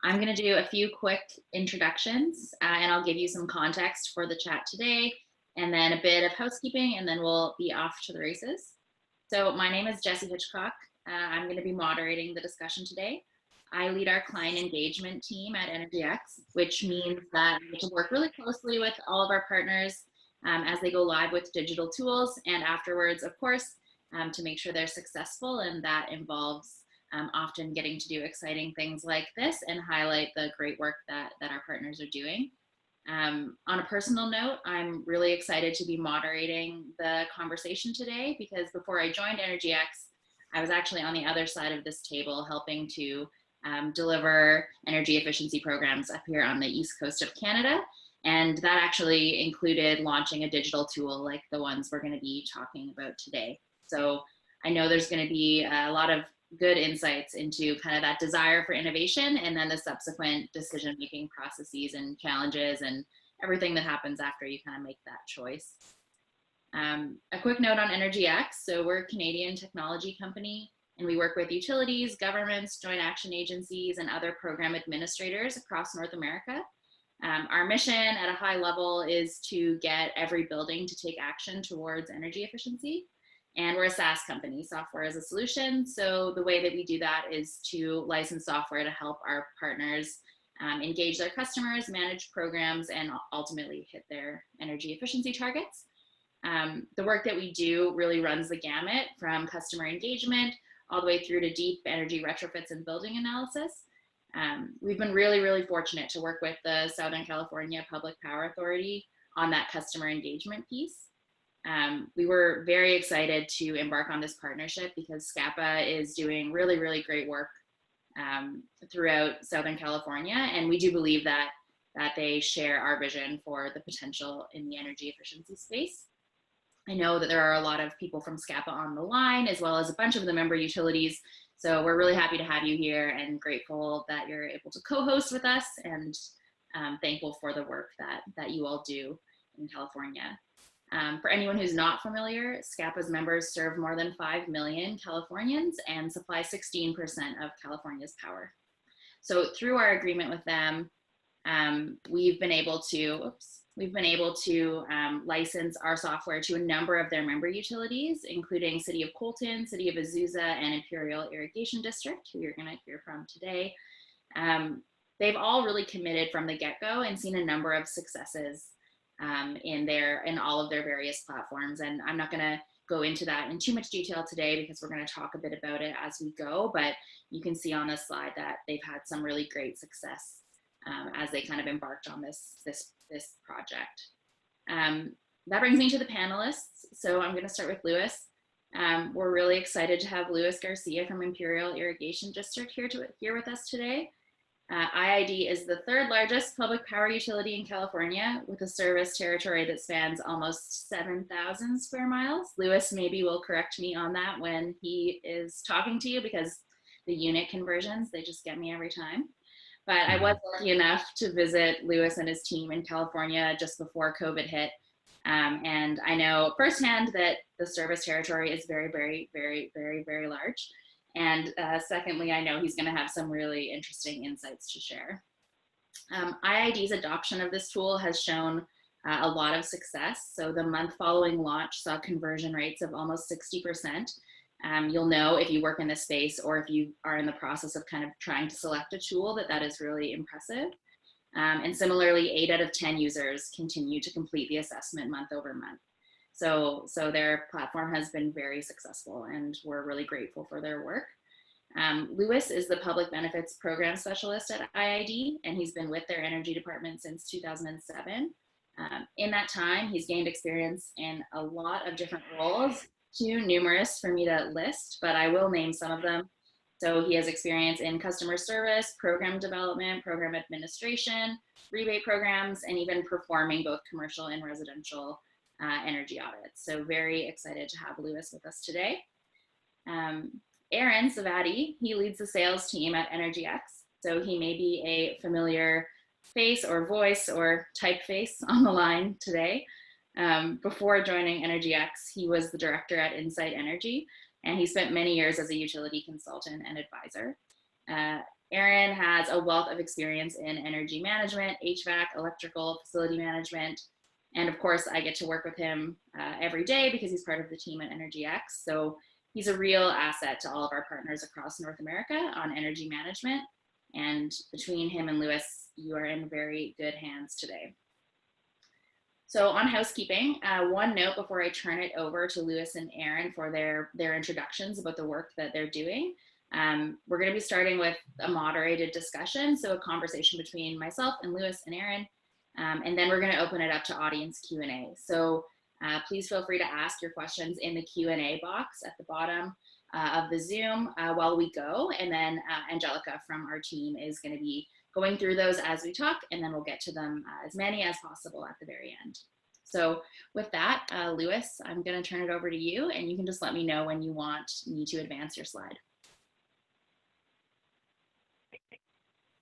I'm going to do a few quick introductions and I'll give you some context for the chat today and then a bit of housekeeping and then we'll be off to the races. So my name is Jessie Hitchcock. I'm going to be moderating the discussion today. I lead our client engagement team at EnergyX, which means that we get to work really closely with all of our partners as they go live with digital tools and afterwards, of course, to make sure they're successful, and that involves often getting to do exciting things like this and highlight the great work that our partners are doing. On a personal note, I'm really excited to be moderating the conversation today because before I joined EnergyX, I was actually on the other side of this table helping to deliver energy efficiency programs up here on the east coast of Canada. And that actually included launching a digital tool like the ones we're going to be talking about today. So I know there's going to be a lot of good insights into kind of that desire for innovation and then the subsequent decision-making processes and challenges and everything that happens after you kind of make that choice. A quick note on EnergyX. So we're a Canadian technology company and we work with utilities, governments, joint action agencies, and other program administrators across North America. Our mission at a high level is to get every building to take action towards energy efficiency. And we're a SaaS company, software as a solution. So the way that we do that is to license software to help our partners engage their customers, manage programs, and ultimately hit their energy efficiency targets. The work that we do really runs the gamut from customer engagement all the way through to deep energy retrofits and building analysis. We've been really fortunate to work with the Southern California Public Power Authority on that customer engagement piece. We were very excited to embark on this partnership because SCPPA is doing really great work throughout Southern California, and we do believe that they share our vision for the potential in the energy efficiency space. I know that there are a lot of people from SCPPA on the line, as well as a bunch of the member utilities. So we're really happy to have you here and grateful that you're able to co-host with us, and thankful for the work that you all do in California. For anyone who's not familiar, SCPPA's members serve more than 5 million Californians and supply 16% of California's power. So through our agreement with them, we've been able to license our software to a number of their member utilities, including City of Colton, City of Azusa, and Imperial Irrigation District, who you're going to hear from today. They've all really committed from the get-go and seen a number of successes in all of their various platforms. And I'm not going to go into that in too much detail today because we're going to talk a bit about it as we go, but you can see on this slide that they've had some really great success as they kind of embarked on this project. That brings me to the panelists. So I'm going to start with Lewis. We're really excited to have Lewis Garcia from Imperial Irrigation District here with us today. IID is the third largest public power utility in California with a service territory that spans almost 7,000 square miles. Lewis maybe will correct me on that when he is talking to you because the unit conversions, they just get me every time. But I was lucky enough to visit Lewis and his team in California just before COVID hit. And I know firsthand that the service territory is very large. And secondly, I know he's going to have some really interesting insights to share. IID's adoption of this tool has shown a lot of success. So the month following launch saw conversion rates of almost 60%. You'll know if you work in this space or if you are in the process of kind of trying to select a tool that is really impressive. And similarly, 8 out of 10 users continue to complete the assessment month over month. So their platform has been very successful and we're really grateful for their work. Lewis is the Public Benefits Program Specialist at IID, and he's been with their energy department since 2007. In that time, he's gained experience in a lot of different roles, too numerous for me to list, but I will name some of them. So he has experience in customer service, program development, program administration, rebate programs, and even performing both commercial and residential energy audits. So very excited to have Lewis with us today. Aaron Savatti, he leads the sales team at EnergyX. So he may be a familiar face or voice or typeface on the line today. Before joining EnergyX, he was the director at Insight Energy, and he spent many years as a utility consultant and advisor. Aaron has a wealth of experience in energy management, HVAC, electrical, facility management. And of course, I get to work with him every day because he's part of the team at EnergyX. So he's a real asset to all of our partners across North America on energy management. And between him and Lewis, you are in very good hands today. So on housekeeping, one note before I turn it over to Lewis and Aaron for their introductions about the work that they're doing. We're going to be starting with a moderated discussion, so a conversation between myself and Lewis and Aaron, and then we're going to open it up to audience Q&A. So please feel free to ask your questions in the Q&A box at the bottom of the Zoom while we go, and then Angelica from our team is going to be going through those as we talk, and then we'll get to them as many as possible at the very end. So with that, Lewis, I'm going to turn it over to you, and you can just let me know when you want me to advance your slide.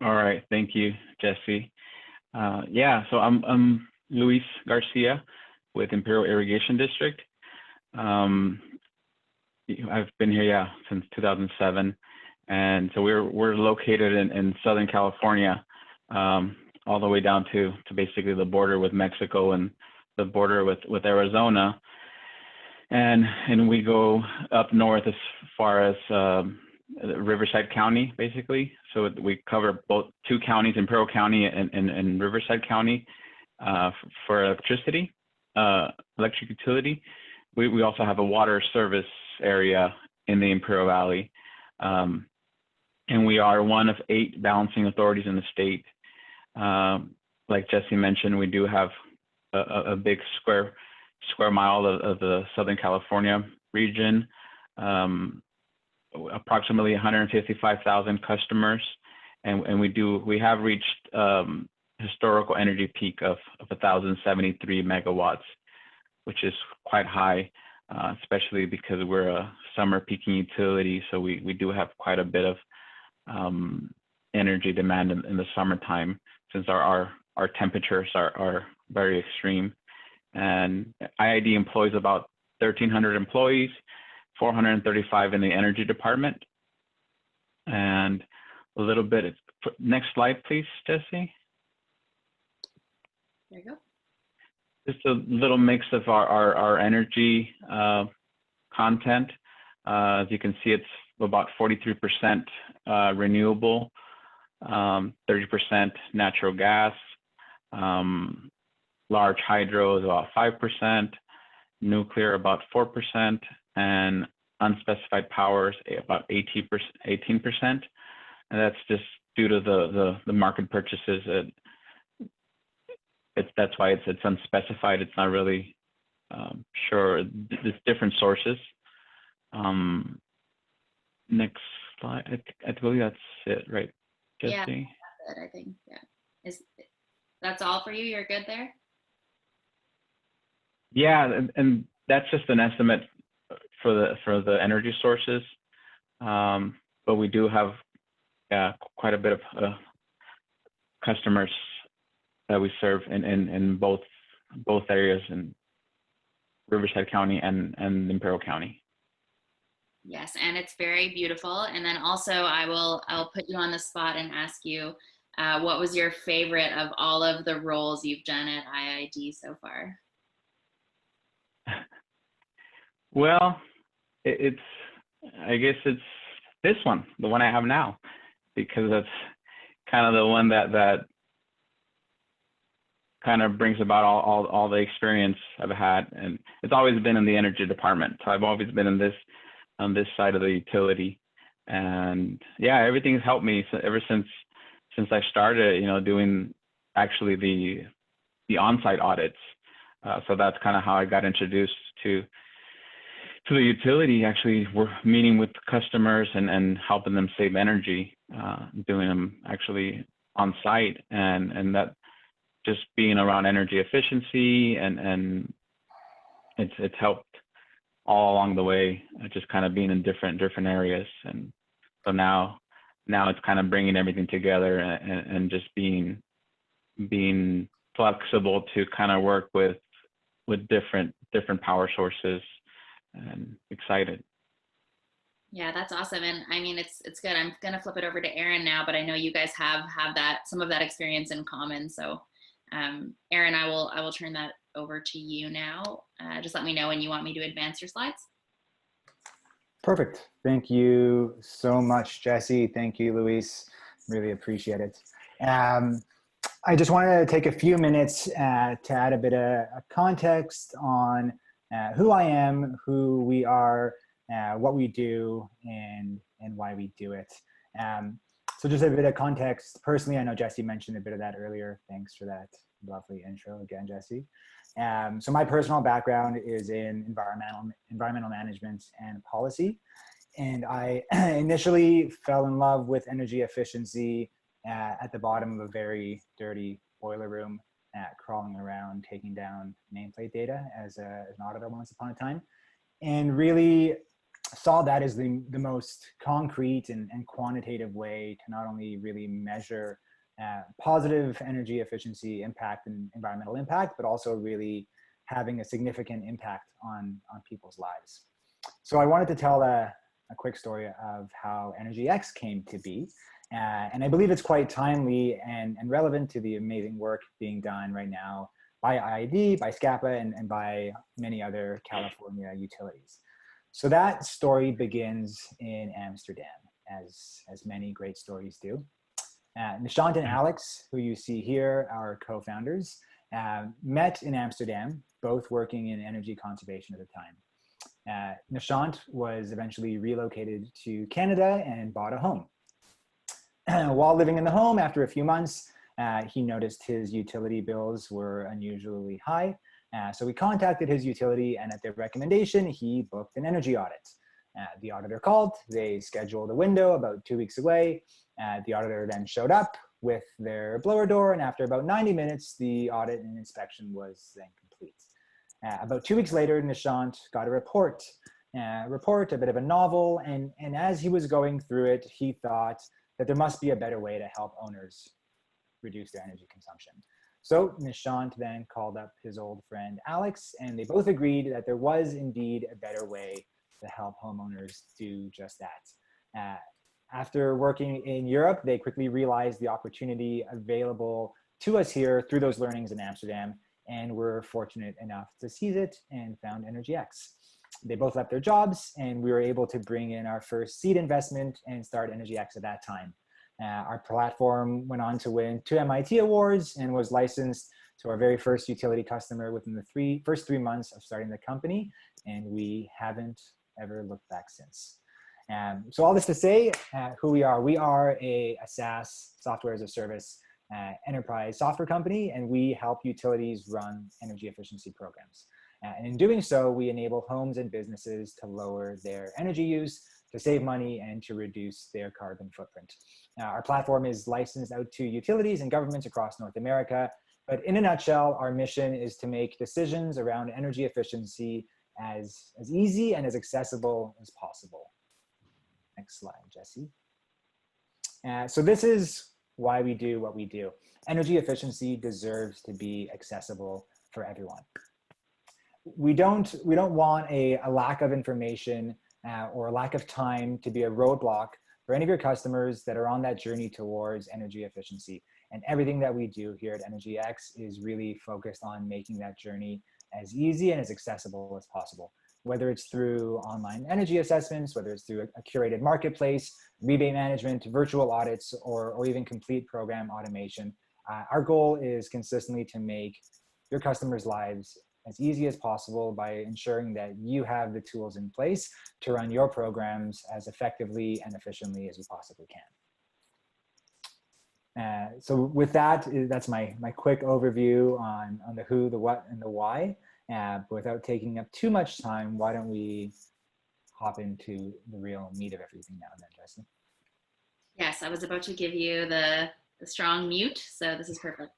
All right, thank you, Jesse. Yeah, so I'm Luis Garcia with Imperial Irrigation District. I've been here, since 2007. And so we're located in Southern California, all the way down to basically the border with Mexico and the border with Arizona. And we go up north as far as Riverside County, basically. So we cover both two counties, Imperial County and Riverside County, for electricity, electric utility. We also have a water service area in the Imperial Valley. And we are one of 8 balancing authorities in the state. Like Jesse mentioned, we do have a big square mile of the Southern California region, approximately 155,000 customers, and we have reached historical energy peak of 1,073 megawatts, which is quite high, especially because we're a summer peaking utility, so we do have quite a bit of energy demand in the summertime, since our temperatures are very extreme. And IID employs about 1,300 employees, 435 in the energy department. And a little bit, next slide, please, Jesse. There you go. Just a little mix of our energy content. As you can see, it's about 43% renewable, 30% natural gas, large hydro is about 5%, nuclear about 4%, and unspecified powers about 18%. And that's just due to the market purchases. That's why it's unspecified. It's not really sure. There's different sources. Next slide. I believe that's it, right, Jesse? Yeah, that's it, I think. Yeah. That's all for you? You're good there? Yeah, and that's just an estimate for the energy sources. But we do have quite a bit of customers that we serve in both areas, in Riverside County and Imperial County. Yes, and it's very beautiful. And then also I'll put you on the spot and ask you, what was your favorite of all of the roles you've done at IID so far? Well, I guess it's this one, the one I have now, because that's kind of the one that kind of brings about all the experience I've had. And it's always been in the energy department. So I've always been on this side of the utility. And yeah, everything's helped me ever since I started, doing actually the on-site audits. So that's kind of how I got introduced to the utility. Actually, we're meeting with customers and helping them save energy, doing them actually on site, and that just being around energy efficiency, and it's helped all along the way, just kind of being in different areas. And so now it's kind of bringing everything together and just being flexible to kind of work with different power sources, and excited. Yeah, that's awesome. And I mean, it's good. I'm gonna flip it over to Aaron now, but I know you guys have that some of that experience in common. So, Aaron, I will turn that over to you now. Just let me know when you want me to advance your slides. Perfect. Thank you so much, Jesse. Thank you, Luis. Really appreciate it. I just wanted to take a few minutes to add a bit of context on who I am, who we are, what we do, and why we do it. So just a bit of context. Personally, I know Jesse mentioned a bit of that earlier. Thanks for that lovely intro again, Jesse. So my personal background is in environmental management and policy. And I initially fell in love with energy efficiency at the bottom of a very dirty boiler room, crawling around, taking down nameplate data as an auditor once upon a time, and really saw that as the most concrete and quantitative way to not only really measure positive energy efficiency impact and environmental impact, but also really having a significant impact on people's lives. So I wanted to tell a quick story of how EnergyX came to be. And I believe it's quite timely and relevant to the amazing work being done right now by IID, by SCPPA, and by many other California utilities. So that story begins in Amsterdam, as many great stories do. Nishant and Alex, who you see here, are co-founders, met in Amsterdam, both working in energy conservation at the time. Nishant was eventually relocated to Canada and bought a home. While living in the home, after a few months, he noticed his utility bills were unusually high. So we contacted his utility, and at their recommendation, he booked an energy audit. The auditor called, they scheduled a window about 2 weeks away. The auditor then showed up with their blower door, and after about 90 minutes, the audit and inspection was then complete. About 2 weeks later, Nishant got a report, a bit of a novel, and as he was going through it, he thought that there must be a better way to help owners reduce their energy consumption. So Nishant then called up his old friend Alex, and they both agreed that there was indeed a better way to help homeowners do just that. After working in Europe, they quickly realized the opportunity available to us here through those learnings in Amsterdam, and were fortunate enough to seize it and found EnergyX. They both left their jobs, and we were able to bring in our first seed investment and start EnergyX at that time. Our platform went on to win 2 MIT awards and was licensed to our very first utility customer within the first 3 months of starting the company, and we haven't ever looked back since. So all this to say, who we are a SaaS, software as a service, enterprise software company, and we help utilities run energy efficiency programs. And in doing so, we enable homes and businesses to lower their energy use, to save money, and to reduce their carbon footprint. Our platform is licensed out to utilities and governments across North America, but in a nutshell, our mission is to make decisions around energy efficiency as easy and as accessible as possible. Next slide, Jesse. So this is why we do what we do. Energy efficiency deserves to be accessible for everyone. We don't want a lack of information or a lack of time to be a roadblock for any of your customers that are on that journey towards energy efficiency. And everything that we do here at EnergyX is really focused on making that journey as easy and as accessible as possible. Whether it's through online energy assessments, whether it's through a curated marketplace, rebate management, virtual audits, or even complete program automation. Our goal is consistently to make your customers' lives as easy as possible by ensuring that you have the tools in place to run your programs as effectively and efficiently as you possibly can. So with that, that's my quick overview on the who, the what, and the why. But without taking up too much time, why don't we hop into the real meat of everything now and then, Jesse? Yes, I was about to give you the strong mute, so this is perfect.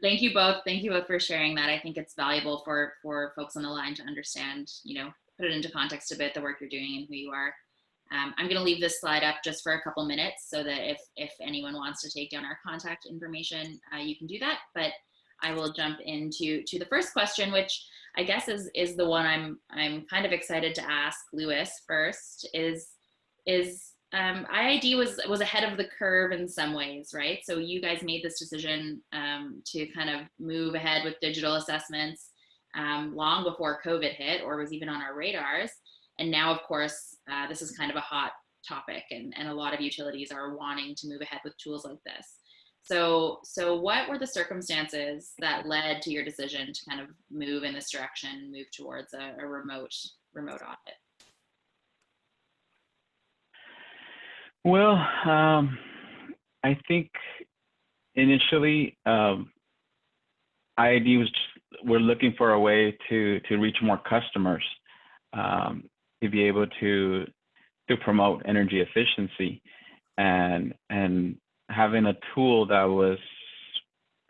Thank you both. Thank you both for sharing that. I think it's valuable for folks on the line to understand, put it into context a bit, the work you're doing and who you are. I'm going to leave this slide up just for a couple minutes so that if anyone wants to take down our contact information, you can do that. But I will jump into the first question, which I guess is the one I'm kind of excited to ask Louis first, is is IID was ahead of the curve in some ways, right? So you guys made this decision to kind of move ahead with digital assessments long before COVID hit or was even on our radars. And now, of course, this is kind of a hot topic, and a lot of utilities are wanting to move ahead with tools like this. So what were the circumstances that led to your decision to kind of move in this direction, move towards a remote audit? Well, I think initially IID we're looking for a way to reach more customers, to be able to promote energy efficiency, and having a tool that was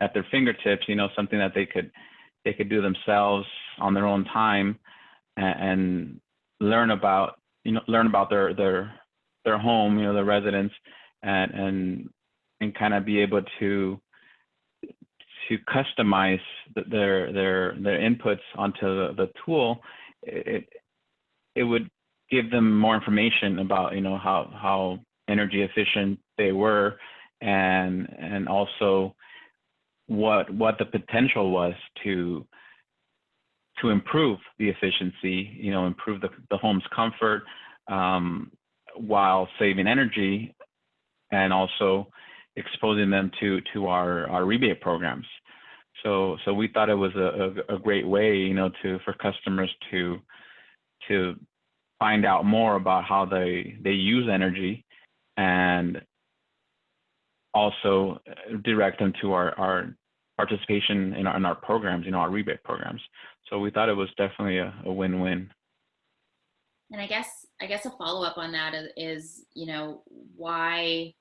at their fingertips, something that they could do themselves on their own time, and learn about their home, the residents, and kind of be able to customize their inputs onto the tool. It would give them more information about how energy efficient they were, and also what the potential was to improve the efficiency, improve the home's comfort, while saving energy, and also exposing them to our rebate programs. So we thought it was a great way, for customers to find out more about how they use energy, and also direct them to our participation in our programs, our rebate programs. So we thought it was definitely a win-win. And I guess a follow-up on that is why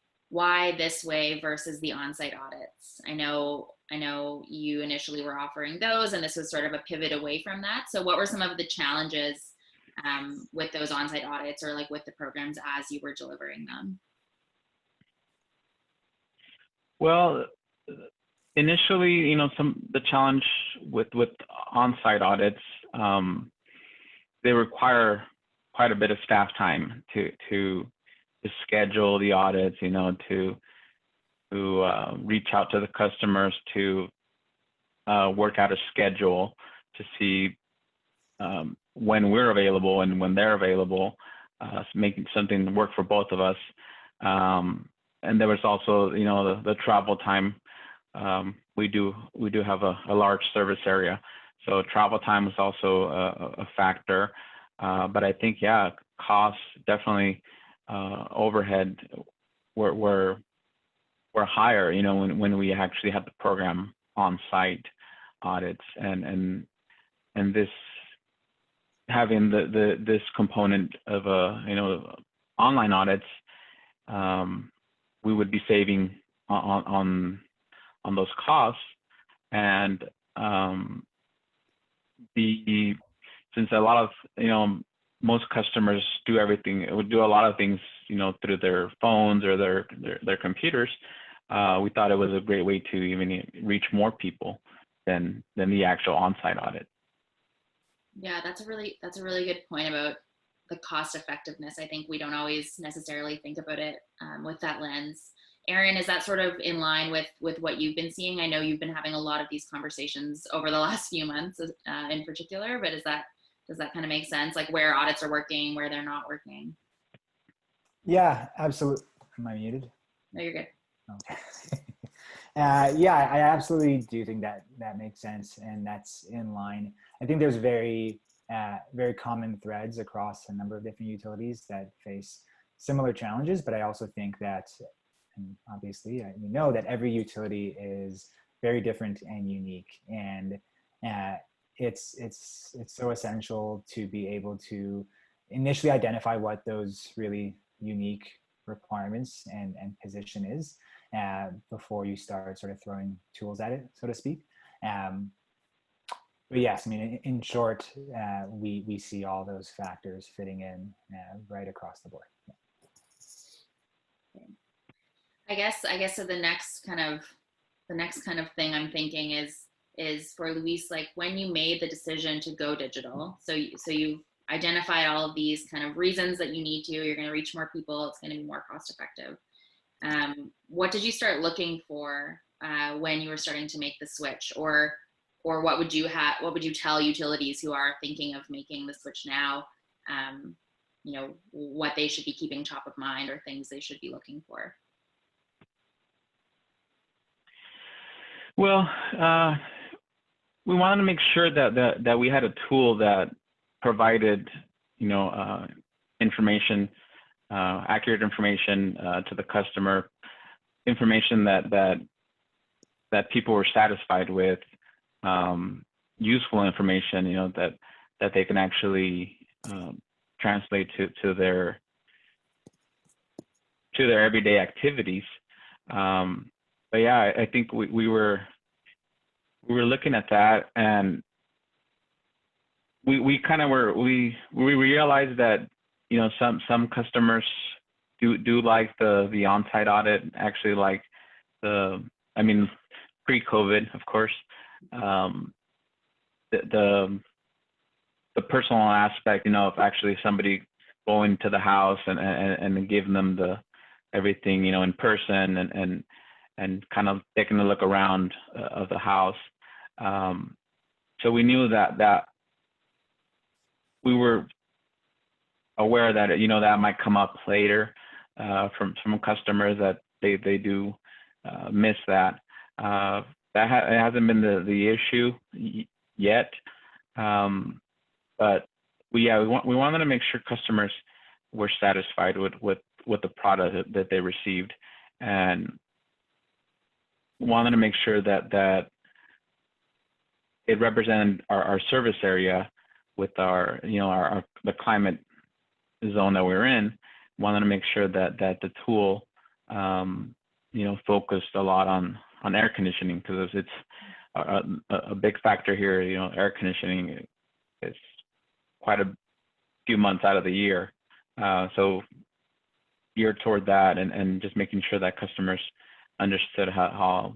this way versus the on-site audits? I know you initially were offering those, and this was sort of a pivot away from that. So what were some of the challenges with those on-site audits, or like with the programs as you were delivering them? Well, initially, the challenge with on-site audits, they require quite a bit of staff time to schedule the audits, to reach out to the customers, to work out a schedule to see when we're available and when they're available, making something work for both of us. And there was also, the travel time. We do have a large service area, so travel time was also a factor. But I think, costs definitely, overhead were higher, when we actually had the program on-site audits, and this having this component of online audits, we would be saving on those costs, and since a lot of most customers would do a lot of things through their phones or their computers, we thought it was a great way to even reach more people than the actual on-site audit. Yeah, that's a really good point about the cost effectiveness. I think we don't always necessarily think about it with that lens. Aaron, is that sort of in line with what you've been seeing? I know you've been having a lot of these conversations over the last few months in particular, but does that kind of make sense? Like where audits are working, where they're not working? Yeah, absolutely. Am I muted? No, you're good. Okay. Yeah, I absolutely do think that makes sense, and that's in line. I think there's very common threads across a number of different utilities that face similar challenges, but I also think that, and obviously we know that every utility is very different and unique, and it's so essential to be able to initially identify what those really unique requirements and position is before you start sort of throwing tools at it, so to speak. But yes, I mean, in short, we see all those factors fitting in right across the board. Yeah. I guess so. The next kind of thing I'm thinking is for Luis, like when you made the decision to go digital. So you've identified all of these kind of reasons that you need to, you're going to reach more people, it's going to be more cost effective. What did you start looking for when you were starting to make the switch, or what would you tell utilities who are thinking of making the switch now, what they should be keeping top of mind or things they should be looking for? Well, we wanted to make sure that we had a tool that provided, information, accurate information to the customer, information that people were satisfied with, useful information, that they can actually translate to their everyday activities. But yeah, I think we were looking at that, and we realized that some customers do like the on-site audit, actually like pre-COVID, of course, the personal aspect, of actually somebody going to the house and giving them everything, in person, and kind of taking a look around of the house. So we knew that we were aware that, that might come up later from customers, that they do miss that. That hasn't been the issue yet. But we wanted to make sure customers were satisfied with the product that they received, and wanted to make sure that it represented our service area with our the climate zone that we're in. Wanted to make sure that the tool focused a lot on air conditioning, because it's a big factor here. Air conditioning is quite a few months out of the year, so geared toward that, and just making sure that customers understood how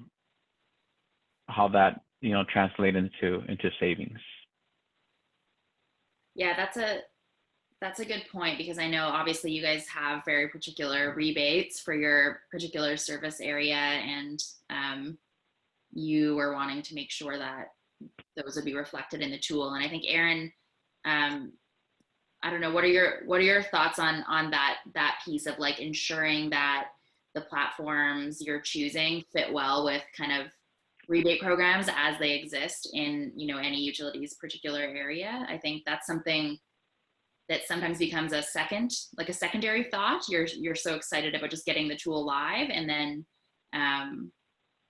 that translate into savings. Yeah, that's a good point, because I know obviously you guys have very particular rebates for your particular service area, and you were wanting to make sure that those would be reflected in the tool. And I think Aaron, I don't know, what are your thoughts on that piece of like ensuring that the platforms you're choosing fit well with kind of rebate programs as they exist in any utility's particular area? I think that's something that sometimes becomes a secondary thought. You're so excited about just getting the tool live, and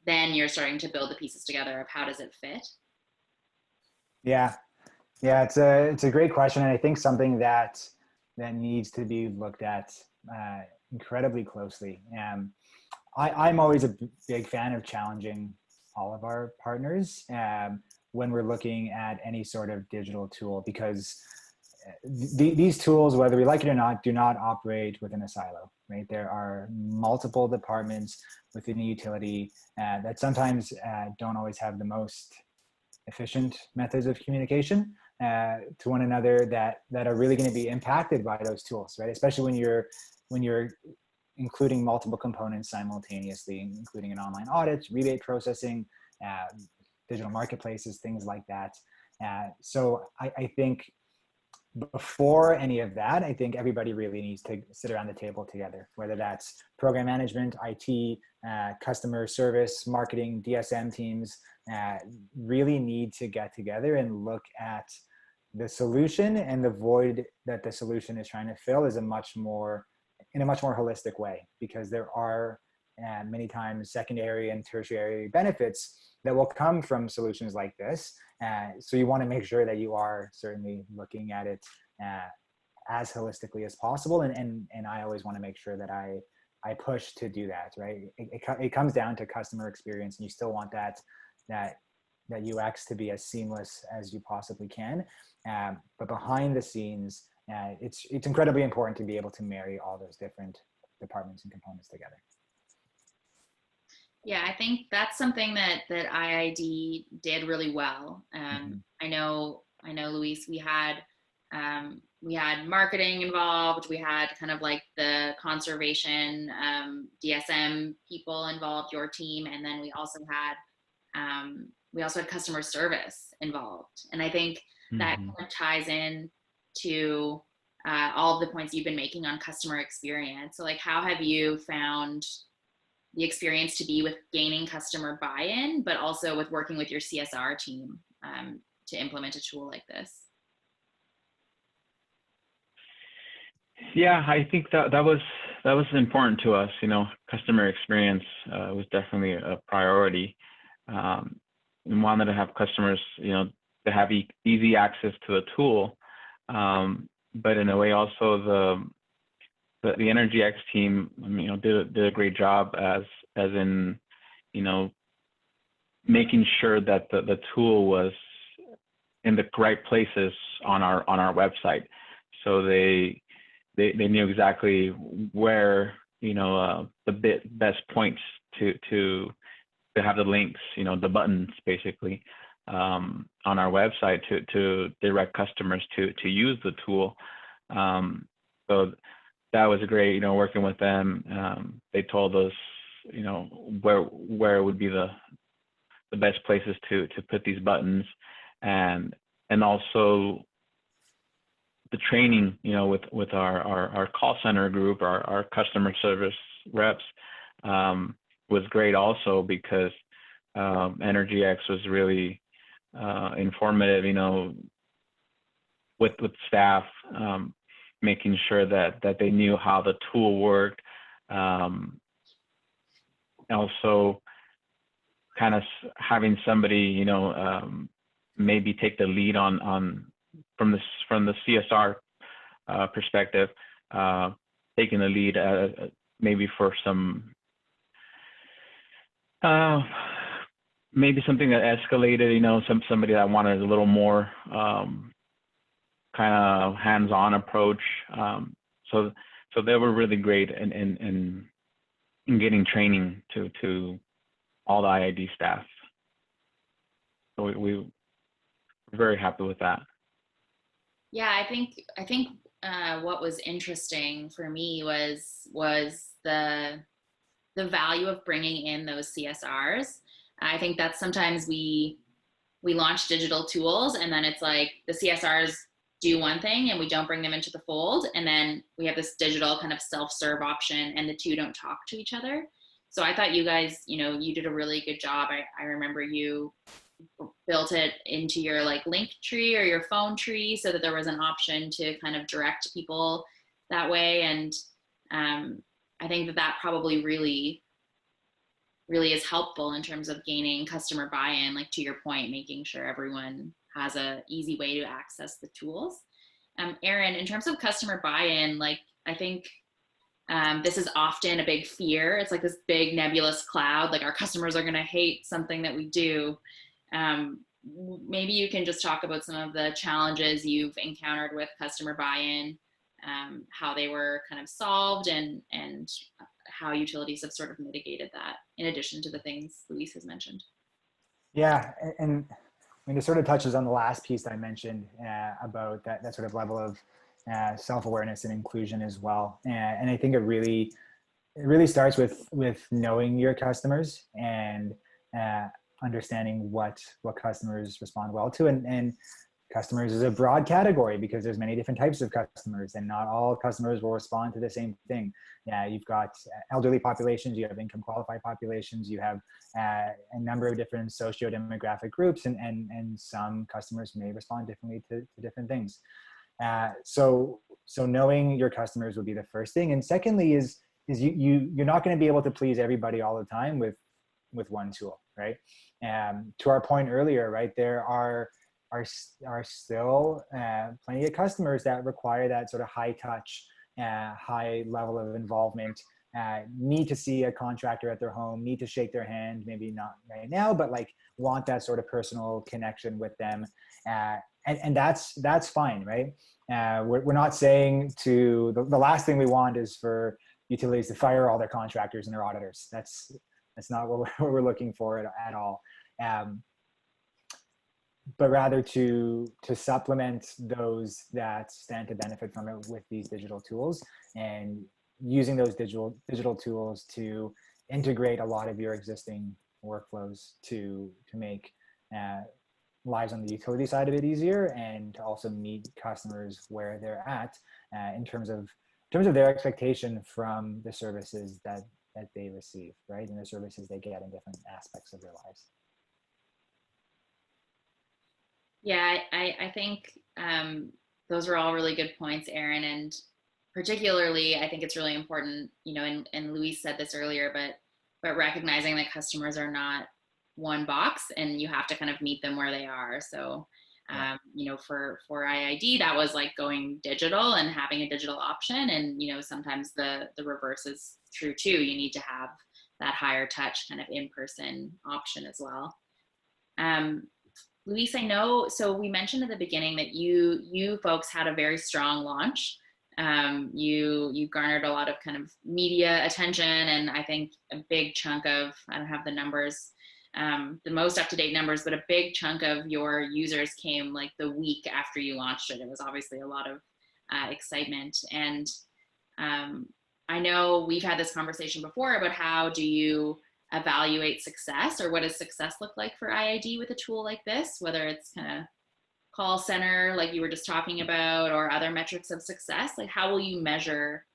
then you're starting to build the pieces together of how does it fit. Yeah, it's a great question, and I think something that needs to be looked at incredibly closely. I'm always a big fan of challenging all of our partners when we're looking at any sort of digital tool, because these tools, whether we like it or not, do not operate within a silo, right? There are multiple departments within a utility that sometimes don't always have the most efficient methods of communication to one another that are really going to be impacted by those tools, right? Especially when you're including multiple components simultaneously, including an online audit, rebate processing, digital marketplaces, things like that. So I think before any of that, I think everybody really needs to sit around the table together, whether that's program management, IT, customer service, marketing, DSM teams, really need to get together and look at the solution and the void that the solution is trying to fill in a much more holistic way, because there are many times secondary and tertiary benefits that will come from solutions like this. So you want to make sure that you are certainly looking at it as holistically as possible. And I always want to make sure that I push to do that, right? It comes down to customer experience, and you still want that UX to be as seamless as you possibly can. But behind the scenes, it's incredibly important to be able to marry all those different departments and components together. Yeah, I think that's something that IID did really well. I know, Luis, we had we had marketing involved. We had kind of like the conservation, DSM people involved, your team, and then we also had customer service involved. And I think that Mm-hmm. kind of ties in to all of the points you've been making on customer experience. So like, how have you found the experience to be with gaining customer buy-in, but also with working with your CSR team to implement a tool like this? Yeah, I think that was important to us. You know, customer experience was definitely a priority. We wanted to have customers, you know, to have easy access to the tool, but in a way also the EnergyX team, you know, did a great job as in, you know, making sure that the tool was in the right places on our website, so they knew exactly where, you know, the best points to have the links, you know, the buttons basically on our website to direct customers to use the tool. So that was great, you know, working with them. They told us, you know, where would be the best places to put these buttons, and also the training, you know, with our call center group, our customer service reps, was great also, because EnergyX was really informative, you know, with staff, making sure that they knew how the tool worked. Also kind of having somebody, you know, maybe take the lead on from the CSR perspective, taking the lead maybe for some maybe something that escalated, you know, somebody that wanted a little more kind of hands-on approach. So they were really great in getting training to all the IID staff. So we were very happy with that. Yeah, I think what was interesting for me was the value of bringing in those CSRs. I think that sometimes we launch digital tools and then it's like the CSRs do one thing and we don't bring them into the fold, and then we have this digital kind of self-serve option and the two don't talk to each other. So I thought you guys, you know, you did a really good job. I remember you built it into your like link tree or your phone tree so that there was an option to kind of direct people that way. And I think that probably really is helpful in terms of gaining customer buy-in, like to your point, making sure everyone has a easy way to access the tools. Aaron, in terms of customer buy-in, like I think this is often a big fear. It's like this big nebulous cloud, like our customers are going to hate something that we do. Maybe you can just talk about some of the challenges you've encountered with customer buy-in, how they were kind of solved, and how utilities have sort of mitigated that, in addition to the things Luis has mentioned. Yeah, and I mean, it sort of touches on the last piece that I mentioned about that sort of level of self-awareness and inclusion as well. And I think it really starts with knowing your customers and understanding what customers respond well to. And customers is a broad category because there's many different types of customers, and not all customers will respond to the same thing. Yeah, you've got elderly populations, you have income qualified populations, you have a number of different socio-demographic groups, and some customers may respond differently to different things. So knowing your customers would be the first thing. And secondly is you're not going to be able to please everybody all the time with one tool, right? To our point earlier, right, there are still plenty of customers that require that sort of high touch, high level of involvement, need to see a contractor at their home, need to shake their hand, maybe not right now, but like want that sort of personal connection with them. And that's fine, right? We're not saying the last thing we want is for utilities to fire all their contractors and their auditors. That's not what we're looking for at all. but rather to supplement those that stand to benefit from it with these digital tools, and using those digital tools to integrate a lot of your existing workflows to make lives on the utility side of it easier, and to also meet customers where they're at in terms of their expectation from the services that they receive, right, and the services they get in different aspects of their lives. Yeah, I think those are all really good points, Aaron, and particularly I think it's really important, you know, and Luis said this earlier, but recognizing that customers are not one box and you have to kind of meet them where they are. So you know, for IID, that was like going digital and having a digital option, and you know, sometimes the reverse is true too. You need to have that higher touch kind of in-person option as well. Luis, I know, so we mentioned at the beginning that you folks had a very strong launch. You garnered a lot of kind of media attention, and I think a big chunk of, I don't have the numbers, the most up-to-date numbers, but a big chunk of your users came like the week after you launched it. It was obviously a lot of excitement. And I know we've had this conversation before about how do you evaluate success, or what does success look like for IID with a tool like this, whether it's kind of call center like you were just talking about, or other metrics of success. Like, how will you measure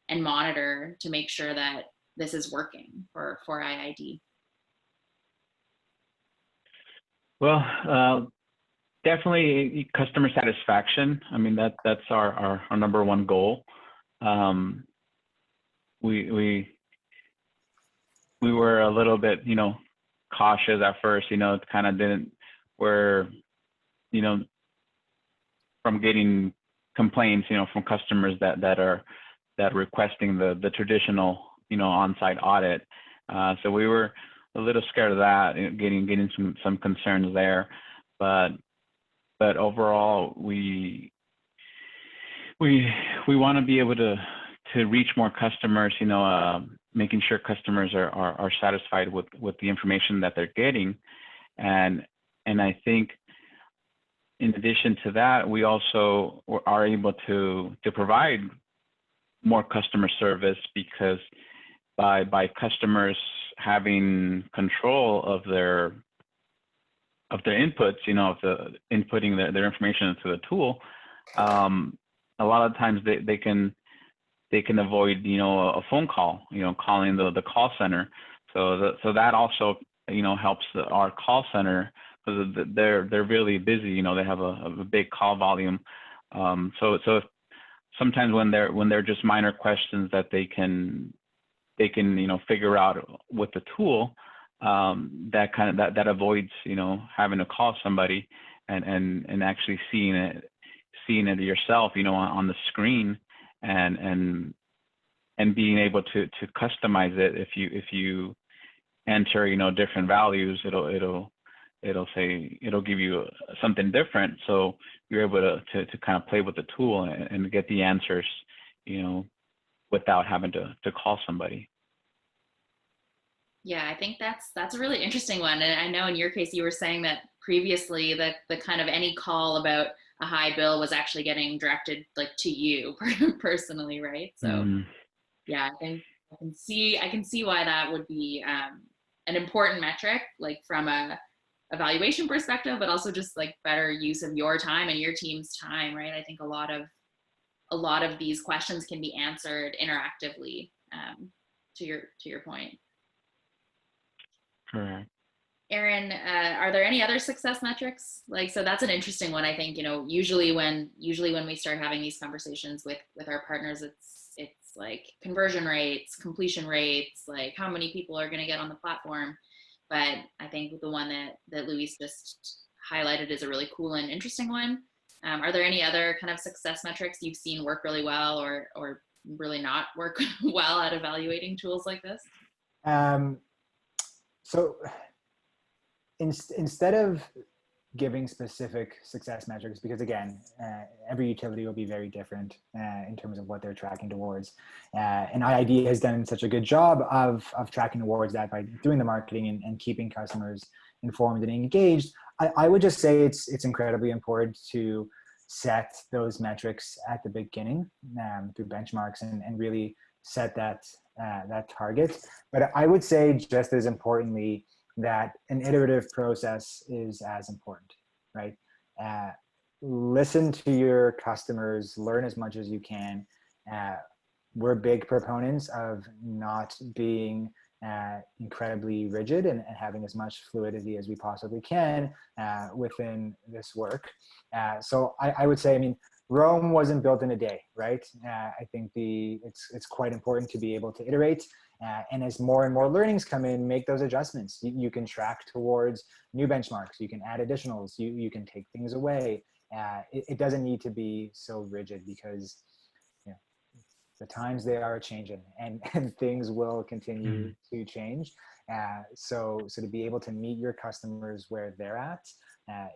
and monitor to make sure that this is working for IID? Well, definitely customer satisfaction. I mean, that's our number one goal. We were a little bit, you know, cautious at first, you know, kind of we're, you know, from getting complaints, you know, from customers that are requesting the traditional, you know, on-site audit. So we were a little scared of that, getting some concerns there, but overall we want to be able to reach more customers, you know, making sure customers are satisfied with the information that they're getting, and I think in addition to that, we also are able to provide more customer service, because by customers having control of their inputs, you know, of the inputting their information into the tool, a lot of times they can avoid, you know, a phone call, you know, calling the call center. So that also, you know, helps our call center, because they're really busy. You know, they have a big call volume. So sometimes when they're just minor questions that they can you know figure out with the tool, that avoids, you know, having to call somebody and actually seeing it yourself, you know, on the screen, and being able to customize it. If you enter, you know, different values, it'll give you something different, so you're able to kind of play with the tool and get the answers, you know, without having to call somebody. Yeah, I think that's a really interesting one. And I know in your case, you were saying that previously that the kind of any call about a high bill was actually getting directed like to you personally, right? So yeah, I think I can see why that would be an important metric, like from a evaluation perspective, but also just like better use of your time and your team's time, right? I think a lot of these questions can be answered interactively, to your point. Correct. Aaron, are there any other success metrics? Like, so that's an interesting one. I think, you know, usually when we start having these conversations with our partners, it's like conversion rates, completion rates, like how many people are going to get on the platform. But I think the one that Luis just highlighted is a really cool and interesting one. Are there any other kind of success metrics you've seen work really well, or really not work well at evaluating tools like this? So instead of giving specific success metrics, because again, every utility will be very different in terms of what they're tracking towards. And IID has done such a good job of tracking towards that by doing the marketing and keeping customers informed and engaged. I would just say it's incredibly important to set those metrics at the beginning through benchmarks and really set that target. But I would say just as importantly that an iterative process is as important, right? Listen to your customers, learn as much as you can. We're big proponents of not being incredibly rigid and having as much fluidity as we possibly can within this work. So I would say, I mean, Rome wasn't built in a day, right? I think it's quite important to be able to iterate. And as more and more learnings come in, make those adjustments. You can track towards new benchmarks. You can add additionals. You can take things away. It doesn't need to be so rigid because the times they are changing and things will continue to change. So to be able to meet your customers where they're at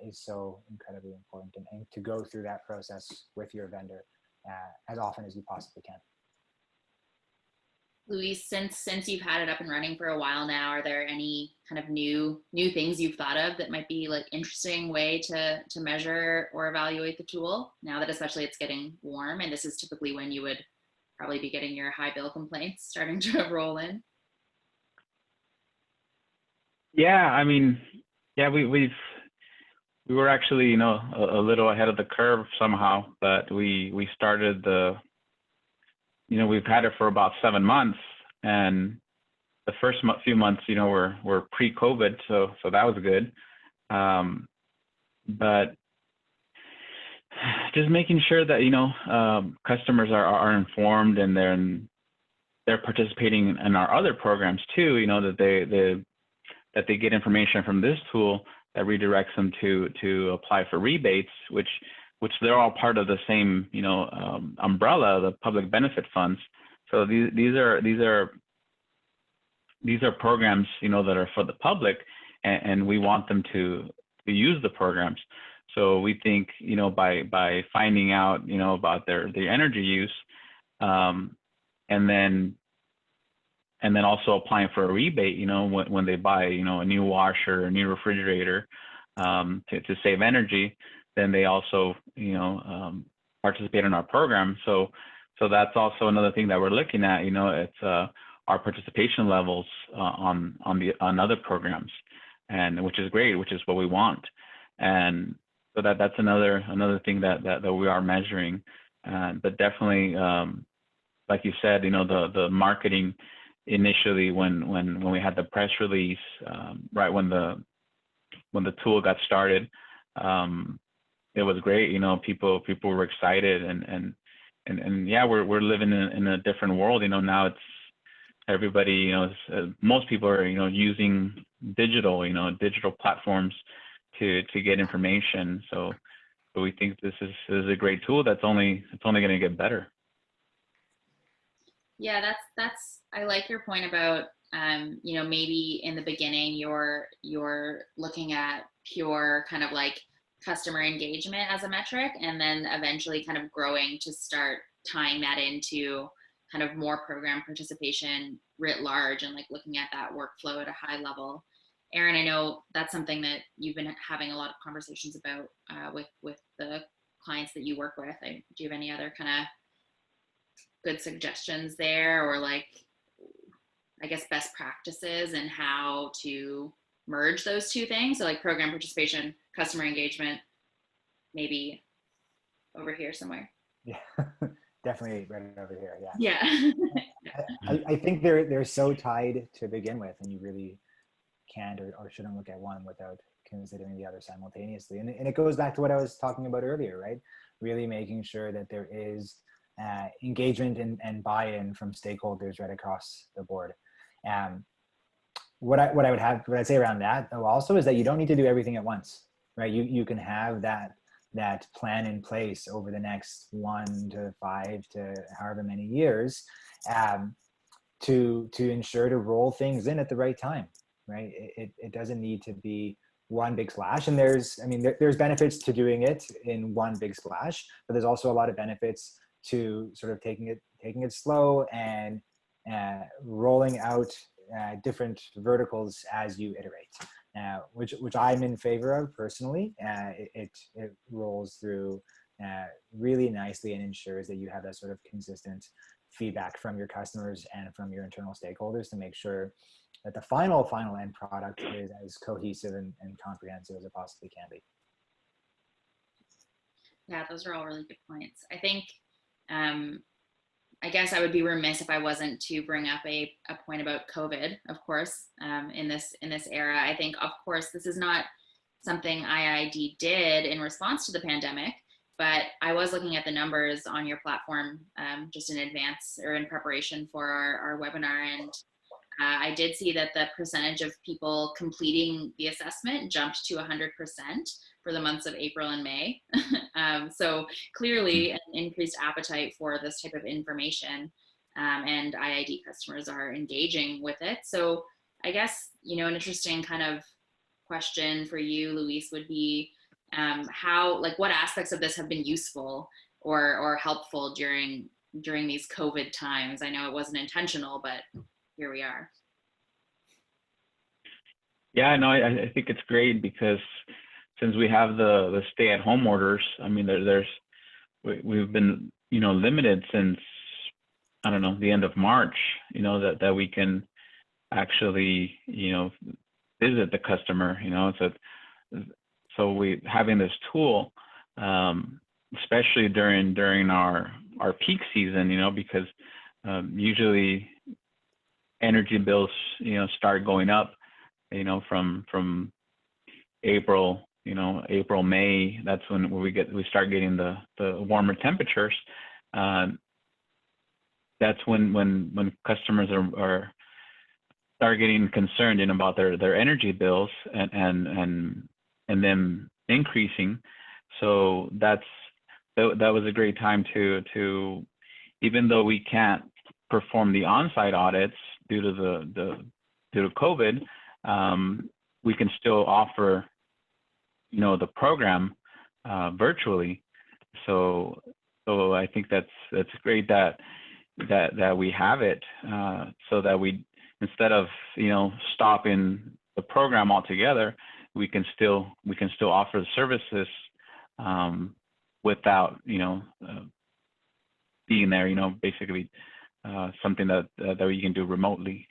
is so incredibly important, and to go through that process with your vendor as often as you possibly can. Luis, since you've had it up and running for a while now, are there any kind of new things you've thought of that might be like interesting way to measure or evaluate the tool now that especially it's getting warm, and this is typically when you would probably be getting your high bill complaints starting to roll in? Yeah, I mean, yeah, we were actually, a little ahead of the curve somehow, but we started we've had it for about 7 months, and the first few months, were pre-COVID, so that was good. But just making sure that customers are informed, and they're participating in our other programs too. That they get information from this tool that redirects them to apply for rebates, which they're all part of the same umbrella, the public benefit funds. So these are programs that are for the public, and we want them to use the programs. So we think by finding out about their energy use, and then also applying for a rebate when they buy a new washer, a new refrigerator, to save energy, then they also participate in our program. So that's also another thing that we're looking at. It's our participation levels on other programs, and which is great, which is what we want. And so that's another thing that we are measuring. But definitely, like you said, the marketing initially when we had the press release, right when the tool got started, it was great. People were excited, and yeah, we're living in a different world. Now it's everybody. Most people are using digital platforms to get information. So we think this is a great tool. It's only going to get better. Yeah, that's I like your point about maybe in the beginning you're looking at pure kind of like customer engagement as a metric, and then eventually kind of growing to start tying that into kind of more program participation writ large, and like looking at that workflow at a high level. Aaron, I know that's something that you've been having a lot of conversations about with the clients that you work with. Do you have any other kind of good suggestions there, or like, I guess, best practices and how to merge those two things? So like program participation, customer engagement, maybe over here somewhere. Yeah, definitely right over here. Yeah. I think they're so tied to begin with, and you really can't or shouldn't look at one without considering the other simultaneously. And it goes back to what I was talking about earlier, right? Really making sure that there is engagement and buy-in from stakeholders right across the board. What I'd say around that though also is that you don't need to do everything at once, right? You can have that plan in place over the next 1 to 5 to however many years, to ensure to roll things in at the right time, right? It doesn't need to be one big splash. And there's benefits to doing it in one big splash, but there's also a lot of benefits to sort of taking it slow and rolling out different verticals as you iterate. which I'm in favor of personally. It rolls through really nicely and ensures that you have that sort of consistent feedback from your customers and from your internal stakeholders to make sure that the final end product is as cohesive and comprehensive as it possibly can be. Yeah, those are all really good points. I think, I guess I would be remiss if I wasn't to bring up a point about COVID, of course, in this era. I think, of course, this is not something IID did in response to the pandemic, but I was looking at the numbers on your platform just in advance or in preparation for our webinar, and I did see that the percentage of people completing the assessment jumped to 100% for the months of April and May. So clearly an increased appetite for this type of information, and IID customers are engaging with it. So I guess, an interesting kind of question for you, Luis, would be what aspects of this have been useful or helpful during these COVID times? I know it wasn't intentional, but here we are. Yeah, no, I think it's great because since we have the stay-at-home orders, I mean, we've been limited since, I don't know, the end of March. That we can actually visit the customer. So we having this tool, especially during our peak season, because usually energy bills start going up from April, May. That's when we start getting the warmer temperatures. That's when customers are start getting concerned about their energy bills and them increasing. So that was a great time to even though we can't perform the on-site audits due to COVID, we can still offer the program virtually. So I think that's great that we have it, so that we, instead of stopping the program altogether, we can still offer the services without being there. Basically something that we can do remotely.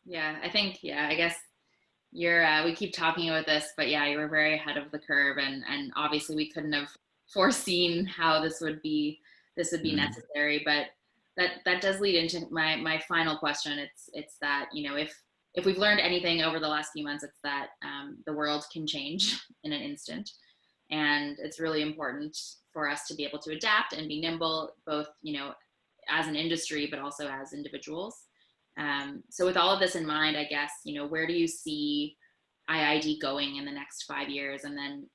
Yeah, I think, I guess we keep talking about this, but yeah, you were very ahead of the curve, and obviously we couldn't have foreseen how this would be necessary. But that does lead into my final question. It's that, if we've learned anything over the last few months, it's that the world can change in an instant, and it's really important for us to be able to adapt and be nimble, both as an industry but also as individuals. So with all of this in mind, I guess, where do you see IID going in the next 5 years? And then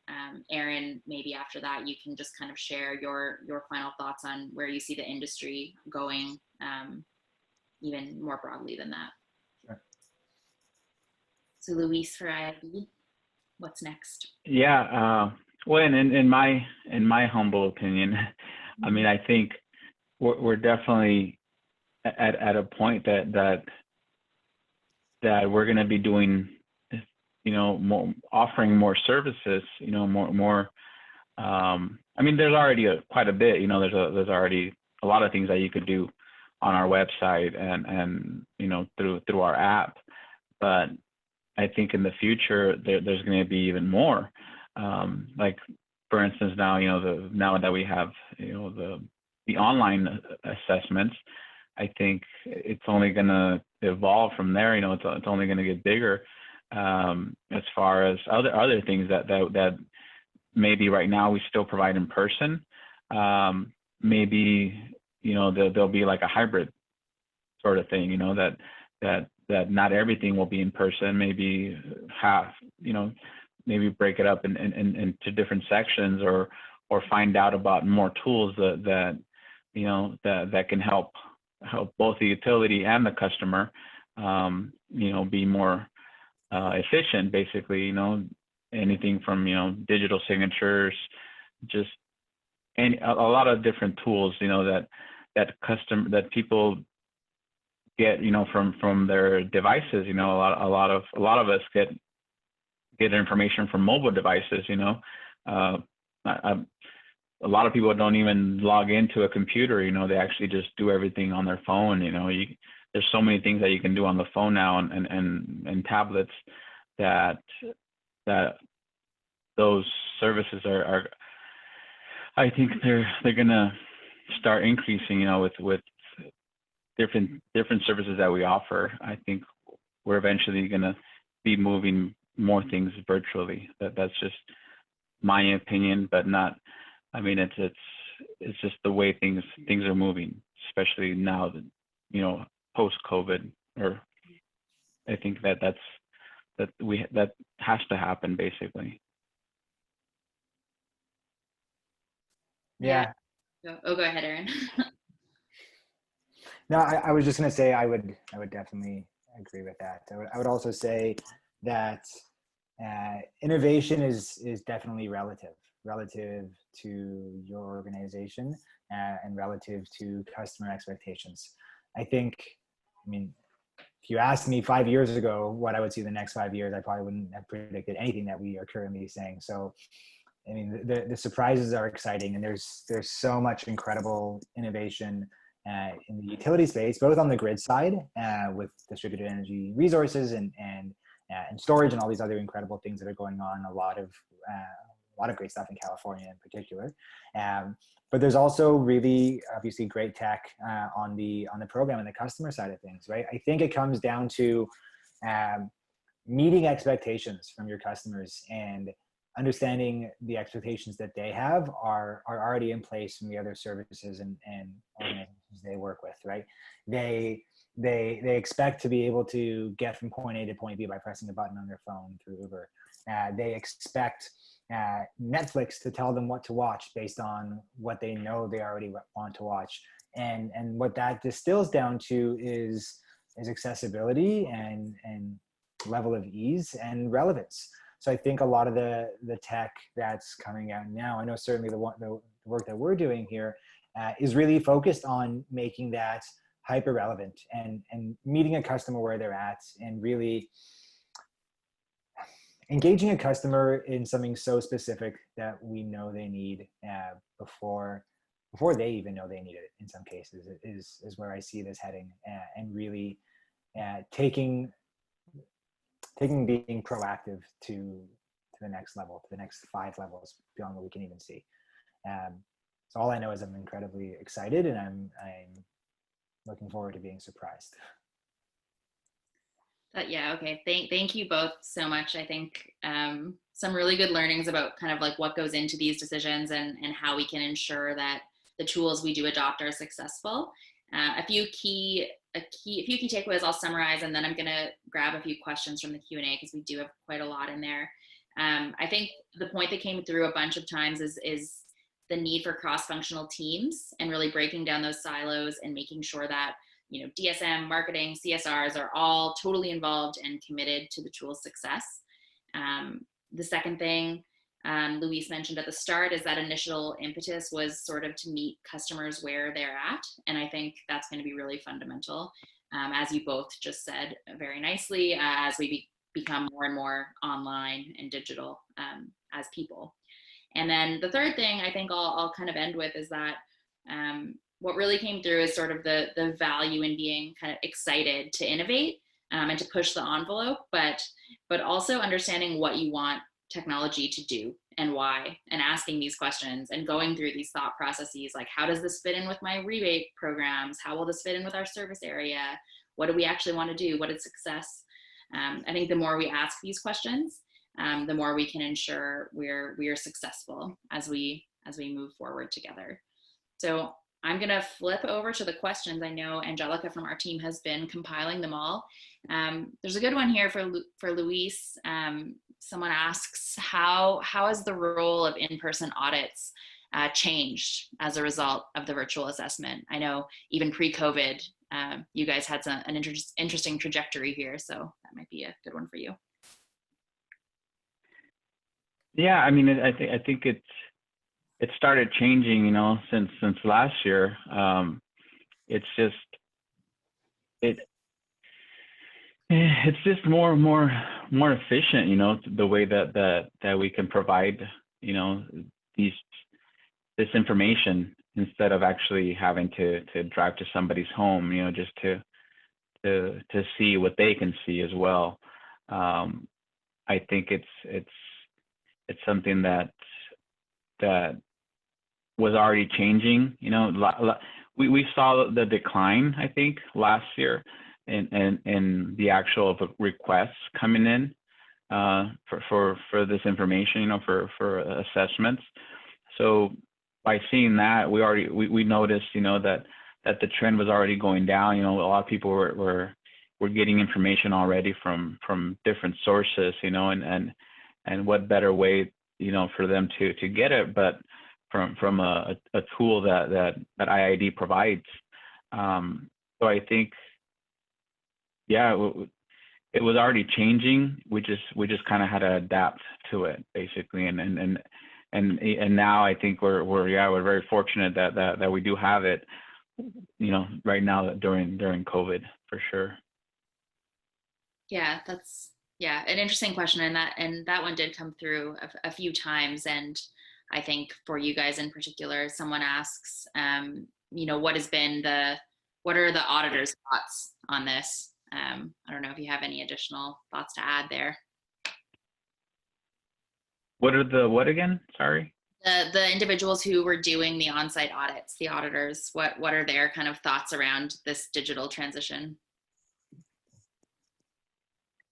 Aaron, maybe after that, you can just kind of share your final thoughts on where you see the industry going, even more broadly than that. Sure. So Luis, for IID, what's next? Yeah, well, in my humble opinion, I mean, I think we're definitely at a point that we're going to be doing, more, offering more services, more. I mean, there's already quite a bit. There's already a lot of things that you could do on our website and through our app. But I think in the future there's going to be even more. Like, for instance, now now that we have the online assessments, I think it's only going to evolve from there. It's only going to get bigger as far as other things that maybe right now we still provide in person. Maybe there'll be like a hybrid sort of thing. That not everything will be in person. Maybe half. Maybe break it up into different sections, or find out about more tools that can help both the utility and the customer, be more efficient, basically. Anything from digital signatures, just a lot of different tools, that people get, from their devices. A lot of us get information from mobile devices. A lot of people don't even log into a computer. They actually just do everything on their phone. There's so many things that you can do on the phone now and tablets that those services are I think they're gonna start increasing, with different services that we offer. I think we're eventually gonna be moving more things virtually. That's just my opinion, but not. I mean, it's just the way things are moving, especially now that post COVID. Or I think that has to happen basically. Yeah. Oh, go ahead, Aaron. No, I was just going to say I would definitely agree with that. I would also say that innovation is definitely relative to your organization and relative to customer expectations. I mean, if you asked me 5 years ago what I would see the next 5 years, I probably wouldn't have predicted anything that we are currently saying. So, I mean, the surprises are exciting, and there's so much incredible innovation in the utility space, both on the grid side with distributed energy resources and storage and all these other incredible things that are going on. A lot of great stuff in California in particular. But there's also really obviously great tech on the program and the customer side of things, right? I think it comes down to meeting expectations from your customers and understanding the expectations that they have are already in place from the other services and organizations they work with, right? They expect to be able to get from point A to point B by pressing a button on their phone through Uber. They expect Netflix to tell them what to watch based on what they know they already want to watch. And what that distills down to is accessibility and level of ease and relevance. So I think a lot of the tech that's coming out now, I know certainly the work that we're doing here is really focused on making that hyper relevant and meeting a customer where they're at and really engaging a customer in something so specific that we know they need before they even know they need it. In some cases is where I see this heading, and really taking being proactive to the next level, to the next 5 levels beyond what we can even see. So all I know is I'm incredibly excited, and I'm looking forward to being surprised. Yeah, okay. Thank you both so much. I think some really good learnings about kind of like what goes into these decisions and how we can ensure that the tools we do adopt are successful. A few key takeaways I'll summarize, and then I'm going to grab a few questions from the Q&A because we do have quite a lot in there. I think the point that came through a bunch of times is the need for cross-functional teams and really breaking down those silos and making sure that DSM, marketing, CSRs are all totally involved and committed to the tool's success. The second thing Luis mentioned at the start is that initial impetus was sort of to meet customers where they're at. And I think that's going to be really fundamental, as you both just said very nicely, as we become more and more online and digital as people. And then the third thing I think I'll kind of end with is that what really came through is sort of the value in being kind of excited to innovate and to push the envelope, but also understanding what you want technology to do and why, and asking these questions and going through these thought processes like, how does this fit in with my rebate programs? How will this fit in with our service area? What do we actually want to do? What is success? I think the more we ask these questions, the more we can ensure we're successful as we move forward together. So I'm going to flip over to the questions. I know Angelica from our team has been compiling them all. There's a good one here for Luis. Someone asks, how has the role of in-person audits changed as a result of the virtual assessment? I know even pre-COVID, you guys had an interesting trajectory here, so that might be a good one for you. Yeah, I mean, I think it started changing, since last year. It's just It's just more efficient, the way that we can provide, these this information instead of actually having to drive to somebody's home, just to see what they can see as well. I think it's something that was already changing. We saw the decline, I think, last year in the actual requests coming in for this information, for assessments. So by seeing that, we noticed, that the trend was already going down. A lot of people were getting information already from different sources, and what better way, for them to get it, but from a tool that IID provides. So I think, yeah, it was already changing. We just kind of had to adapt to it, basically, and now I think we're very fortunate that we do have it, right now during COVID, for sure. Yeah, that's an interesting question, and that one did come through a few times. And I think for you guys in particular, someone asks, what are the auditors' thoughts on this? I don't know if you have any additional thoughts to add there. What are the what again? Sorry. The individuals who were doing the on-site audits, the auditors, what are their kind of thoughts around this digital transition?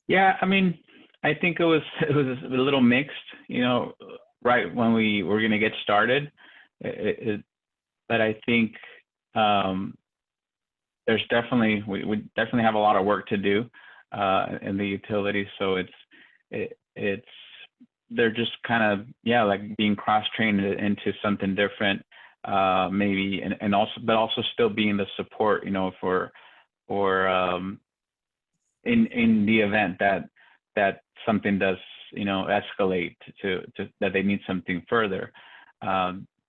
Yeah, I mean, I think it was a little mixed, right when we were going to get started. But I think there's definitely we definitely have a lot of work to do in the utilities. So it's they're just kind of like being cross-trained into something different, maybe, and also still being the support, for in the event that something does escalate to that they need something further,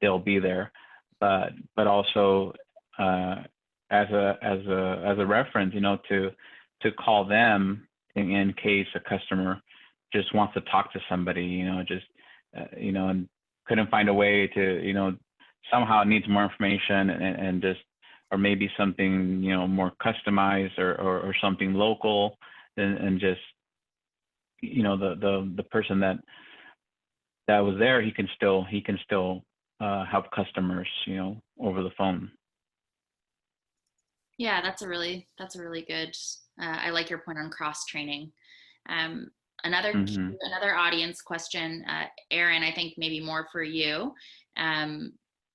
they'll be there, but also as a reference, to call them in case a customer just wants to talk to somebody, and couldn't find a way to, somehow needs more information and just, or maybe something, more customized or something local, and just, the person that was there, he can still help customers, over the phone. Yeah, that's a really good, I like your point on cross training. Another audience question, Aaron, I think maybe more for you.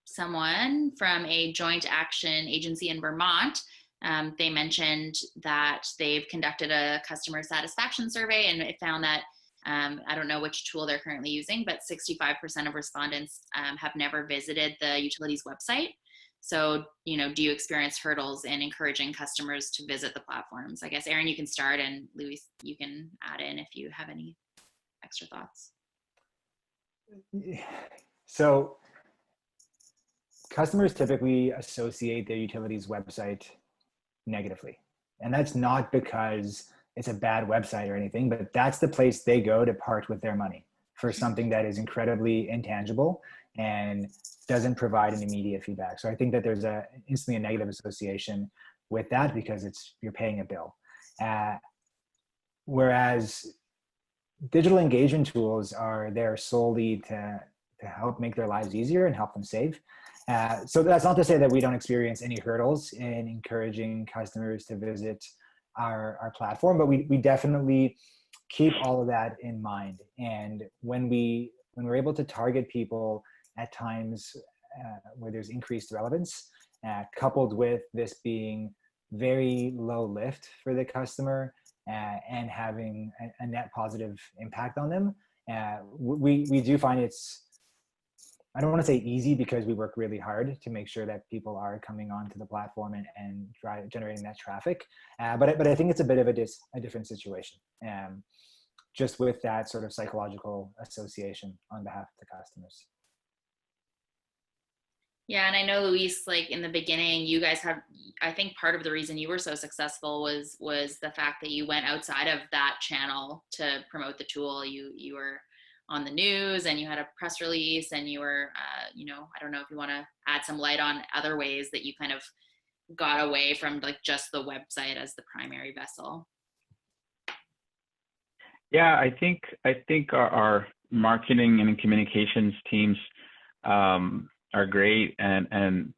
Someone from a joint action agency in Vermont, they mentioned that they've conducted a customer satisfaction survey, and it found that, I don't know which tool they're currently using, but 65% of respondents have never visited the utility's website. So, do you experience hurdles in encouraging customers to visit the platforms? I guess, Aaron, you can start, and Luis, you can add in if you have any extra thoughts. So customers typically associate their utility's website negatively. And that's not because it's a bad website or anything, but that's the place they go to part with their money for something that is incredibly intangible and doesn't provide an immediate feedback. So I think that there's instantly a negative association with that because you're paying a bill. Whereas digital engagement tools are there solely to help make their lives easier and help them save. So that's not to say that we don't experience any hurdles in encouraging customers to visit our platform, but we definitely keep all of that in mind. And when we're able to target people at times where there's increased relevance, coupled with this being very low lift for the customer and having a net positive impact on them, we do find I don't want to say easy because we work really hard to make sure that people are coming onto the platform and generating that traffic. But I think it's a bit of a different situation, just with that sort of psychological association on behalf of the customers. Yeah, and I know Luis, like in the beginning, you guys have, I think part of the reason you were so successful was the fact that you went outside of that channel to promote the tool. You were on the news and you had a press release and you were, I don't know if you want to add some light on other ways that you kind of got away from like just the website as the primary vessel. Yeah, I think our marketing and communications teams are great, and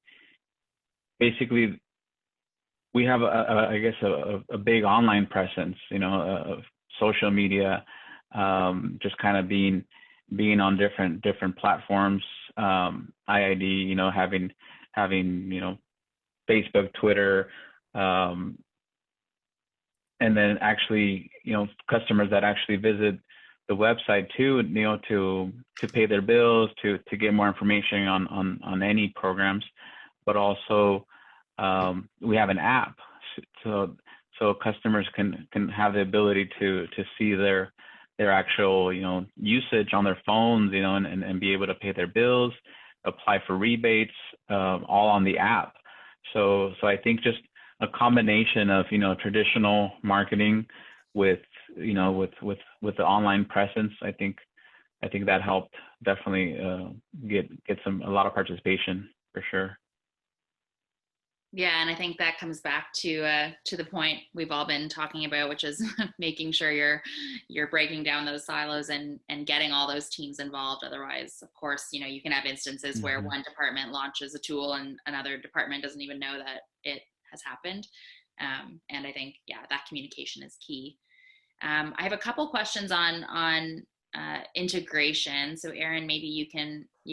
basically we have I guess a big online presence, of social media, just kind of being on different platforms, IID, having Facebook, Twitter, and then actually, customers that actually visit the website too, to pay their bills, to get more information on any programs, but also we have an app, so customers can have the ability to see their actual usage on their phones, and be able to pay their bills, apply for rebates, all on the app. So I think just a combination of traditional marketing with the online presence, I think that helped definitely get a lot of participation for sure. Yeah, and I think that comes back to the point we've all been talking about, which is making sure you're breaking down those silos and getting all those teams involved. Otherwise, of course, you can have instances where one department launches a tool and another department doesn't even know that it has happened. And I think, yeah, that communication is key. I have a couple questions on integration. So Aaron, maybe you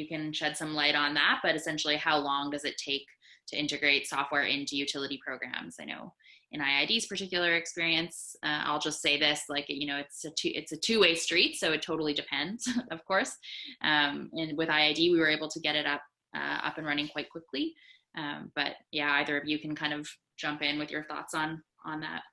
can shed some light on that, but essentially how long does it take to integrate software into utility programs? I know in IID's particular experience, I'll just say this, like, it's a two-way street, so it totally depends, of course. And with IID, we were able to get it up and running quite quickly. But yeah, either of you can kind of jump in with your thoughts on that.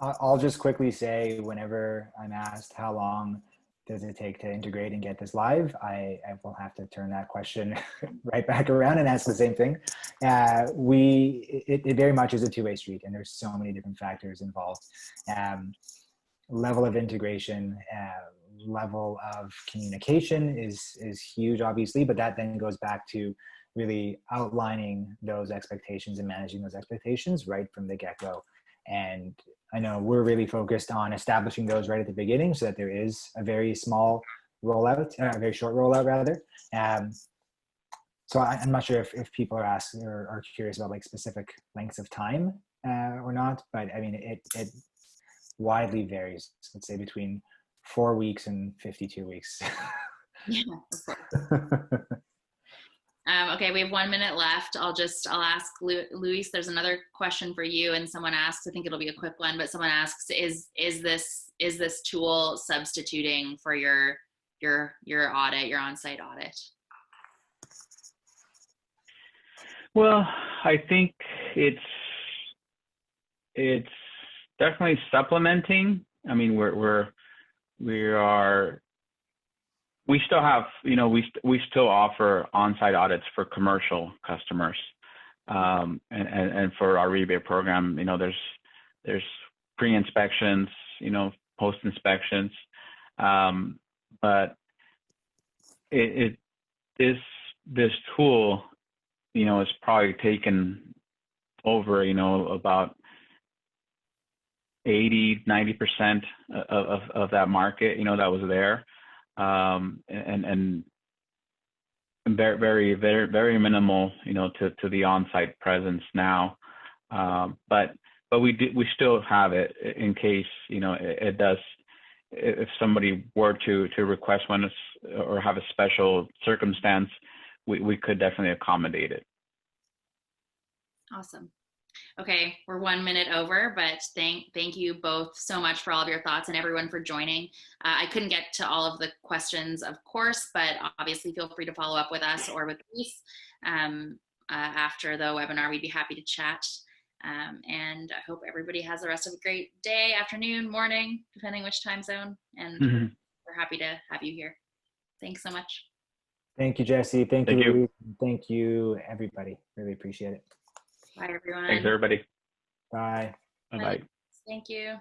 I'll just quickly say, whenever I'm asked how long does it take to integrate and get this live, I will have to turn that question right back around and ask the same thing. It very much is a two-way street, and there's so many different factors involved. Level of integration, level of communication is huge, obviously, but that then goes back to really outlining those expectations and managing those expectations right from the get-go. And I know we're really focused on establishing those right at the beginning so that there is a very small rollout, a very short rollout rather. So I'm not sure if people are asking or are curious about like specific lengths of time or not, but I mean, it widely varies, let's say between 4 weeks and 52 weeks. Yeah, of course. Okay, we have 1 minute left. I'll ask Luis. There's another question for you, and someone asks. I think it'll be a quick one, but someone asks: Is this tool substituting for your audit, your on-site audit? Well, I think it's definitely supplementing. I mean, we still have, we still offer on-site audits for commercial customers, and for our rebate program, there's pre-inspections, post-inspections, but this tool, is probably taken over, about 80-90% of that market, that was there. And very, very, very, very minimal, to the on-site presence now. But we still have it in case, it does, if somebody were to request one or have a special circumstance, we could definitely accommodate it. Awesome. Okay, we're 1 minute over, but thank you both so much for all of your thoughts and everyone for joining. I couldn't get to all of the questions, of course, but obviously feel free to follow up with us or with Luis after the webinar. We'd be happy to chat. And I hope everybody has the rest of a great day, afternoon, morning, depending which time zone. And we're happy to have you here. Thanks so much. Thank you, Jesse. Thank you, Thank you. Louise. Thank you, everybody. Really appreciate it. Bye, everyone. Thanks, everybody. Bye. Bye-bye. Thank you.